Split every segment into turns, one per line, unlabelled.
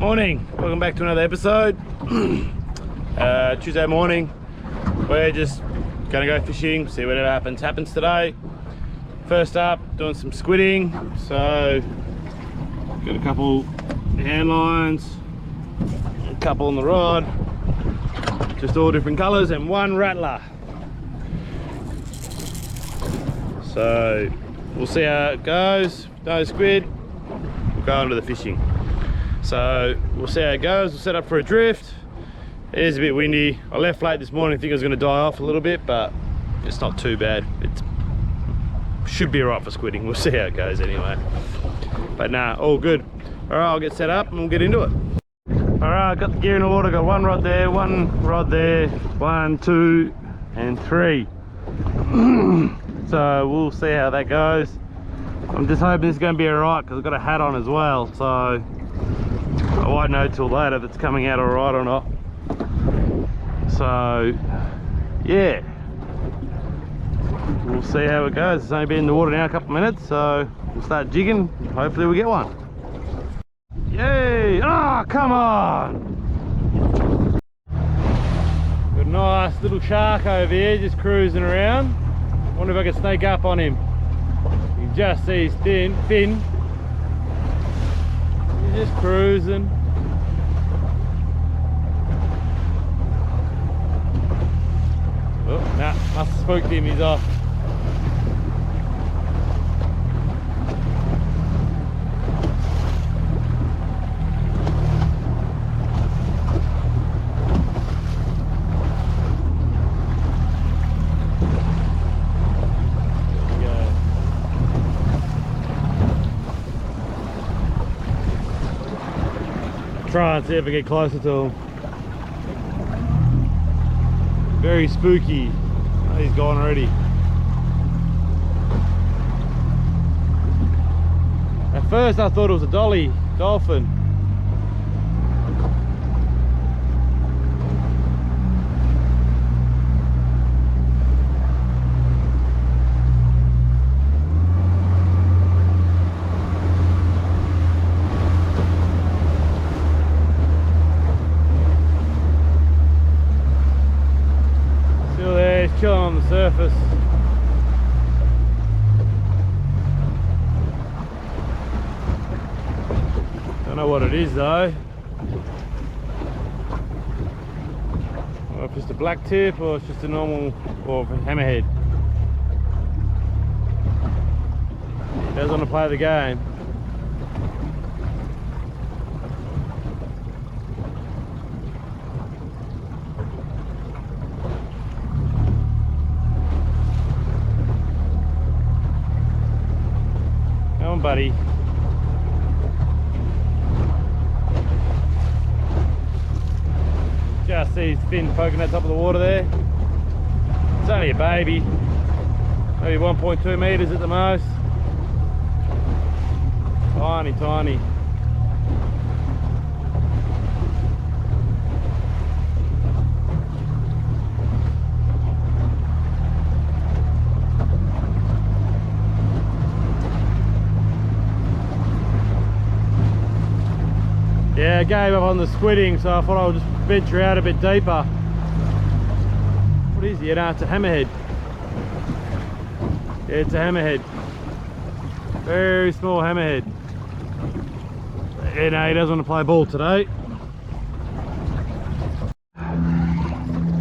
Morning, welcome back to another episode. Tuesday morning, we're just gonna go fishing, see whatever happens today. First up, doing some squidding. So got a couple hand lines, a couple on the rod, just all different colors, and one rattler. So we'll see how it goes. No squid, we'll go on to the fishing. So we'll see how it goes. We'll set up for a drift. It is a bit windy. I left late this morning, I think it was going to die off a little bit, but it's not too bad. It should be alright for squidding. We'll see how it goes anyway. But nah, all good. Alright, I'll get set up and we'll get into it. Alright, got the gear in the water. Got one rod there, 1, 2 and 3. So we'll see how that goes. I'm just hoping it's going to be alright because I've got a hat on as well, so I won't know till later if it's coming out alright or not. So yeah, we'll see how it goes. It's only been in the water now a couple of minutes, so we'll start jigging. Hopefully we get one. Yay! Oh, come on! Got a nice little shark over here just cruising around. Wonder if I can sneak up on him. You can just see his fin. He's just cruising. Oh, nah, must have spooked him, he's off. Try and see if I get closer to him. Very spooky. Oh, he's gone already. At first I thought it was a dolphin. Chilling on the surface. Don't know what it is though. Or if it's a black tip or it's just a normal or a hammerhead. He does want to play the game. Buddy. Just see his fin poking at the top of the water there. It's only a baby, maybe 1.2 meters at the most. Tiny. Yeah, I gave up on the squidding, so I thought I would just venture out a bit deeper. What is he? No, it's a hammerhead. Yeah, it's a hammerhead. Very small hammerhead. Yeah, no, he doesn't want to play ball today.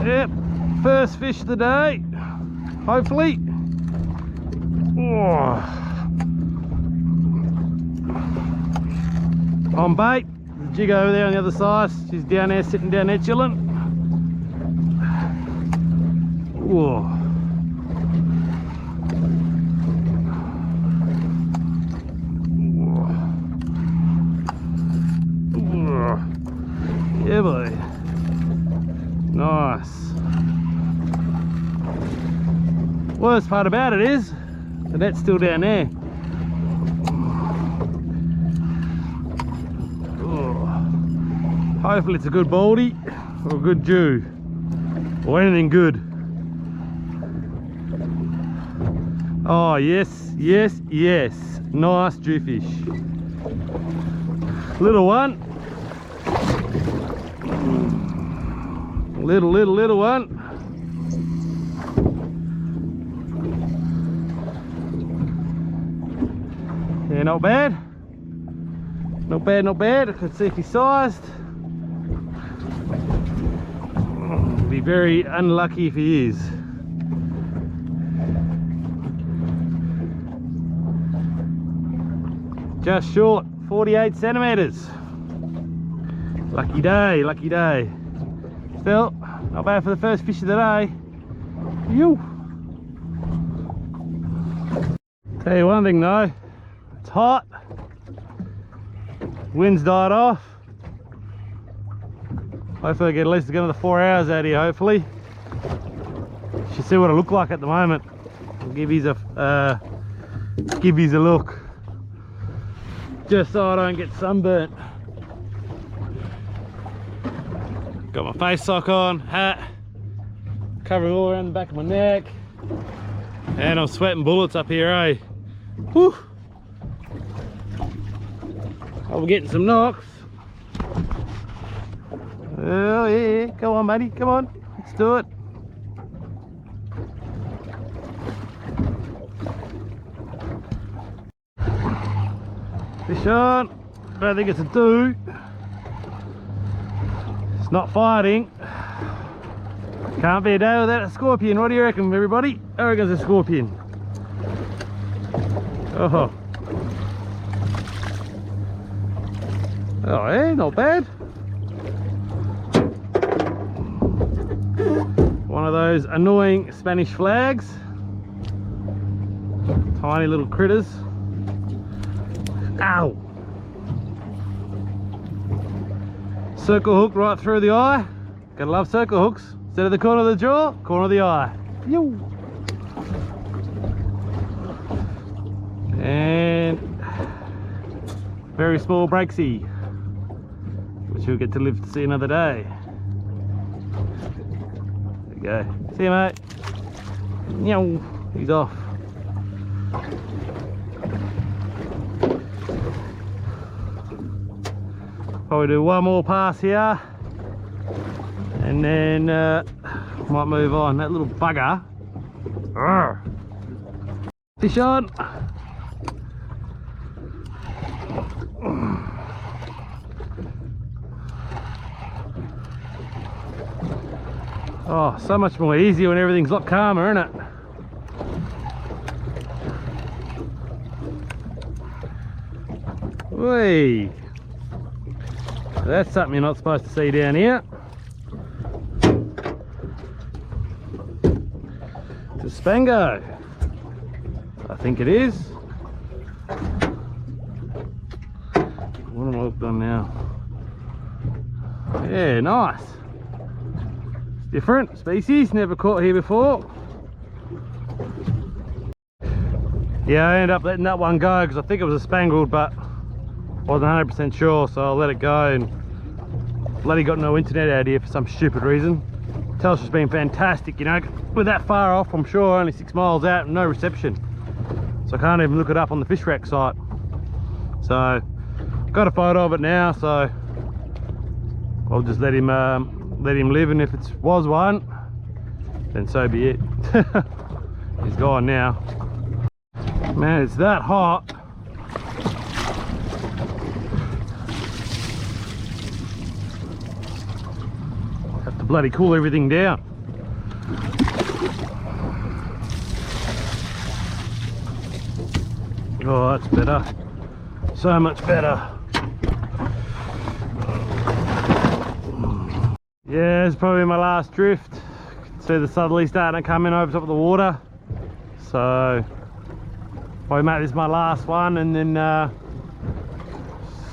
Yep, first fish of the day, hopefully. Oh. On bait. Jig over there on the other side, she's down there, sitting down there chilling. Whoa. Whoa. Yeah boy, nice. Worst part about it is the net's still down there. Hopefully it's a good baldy or a good Jew or anything good. Oh yes, nice Jewfish. Little one, Little one. Yeah, not bad. Not bad. Let's see if he's sized. Be very unlucky if he is. Just short, 48 centimeters. Lucky day, lucky day. Still, not bad for the first fish of the day. Phew. Tell you one thing though, it's hot. Wind's died off. Hopefully I get at least another 4 hours out here, hopefully. Should see what it look like at the moment. I'll give you a look. Just so I don't get sunburnt. Got my face sock on, hat, covering all around the back of my neck. And I'm sweating bullets up here, eh? Whew. I'm getting some knocks. Oh yeah, come on buddy, come on, let's do it. Fish on. I don't think it's a do. It's not fighting. Can't be a day without a scorpion. What do you reckon, everybody? I reckon it's a scorpion. Oh. Oh yeah, not bad. One of those annoying Spanish flags. Tiny little critters. Ow! Circle hook right through the eye. Gotta love circle hooks. Instead of the corner of the jaw, corner of the eye. Yo. And very small breaksy, which you'll get to live to see another day. There you go. See you, mate. Meow. He's off. Probably do one more pass here and then might move on. That little bugger. Arrgh. Fish on. Oh, so much more easier when everything's a lot calmer, isn't it? Whee! That's something you're not supposed to see down here. It's a spango. I think it is. What am I hooked on now? Yeah, nice. It's different species, never caught here before. Yeah, I ended up letting that one go because I think it was a spangled, but wasn't 100% sure, so I let it go. And bloody got no internet out here for some stupid reason. Telstra's been fantastic, you know. We're that far off, I'm sure, only 6 miles out, and no reception. So I can't even look it up on the fish rack site. So got a photo of it now, so I'll just let him live, and if it was one, then so be it. He's gone now. Man, it's that hot. Have to bloody cool everything down. Oh, that's better. So much better. Yeah, it's probably my last drift. See the southerly starting to come in over top of the water. So probably make this my last one, and then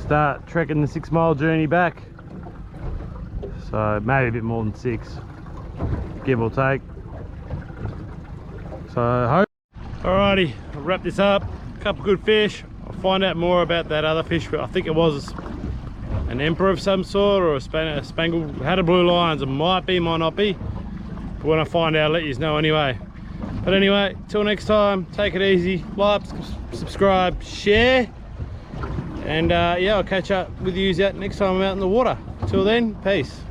start trekking the 6 mile journey back. So maybe a bit more than 6, give or take. So hope. Alrighty, I'll wrap this up. A couple good fish. I'll find out more about that other fish, but I think it was an emperor of some sort, or a spangled. Had a blue lines. It might be, might not be. But when I find out, I'll let you know anyway. But anyway, till next time, take it easy. Like, subscribe, share. And yeah, I'll catch up with you out next time I'm out in the water. Till then, peace.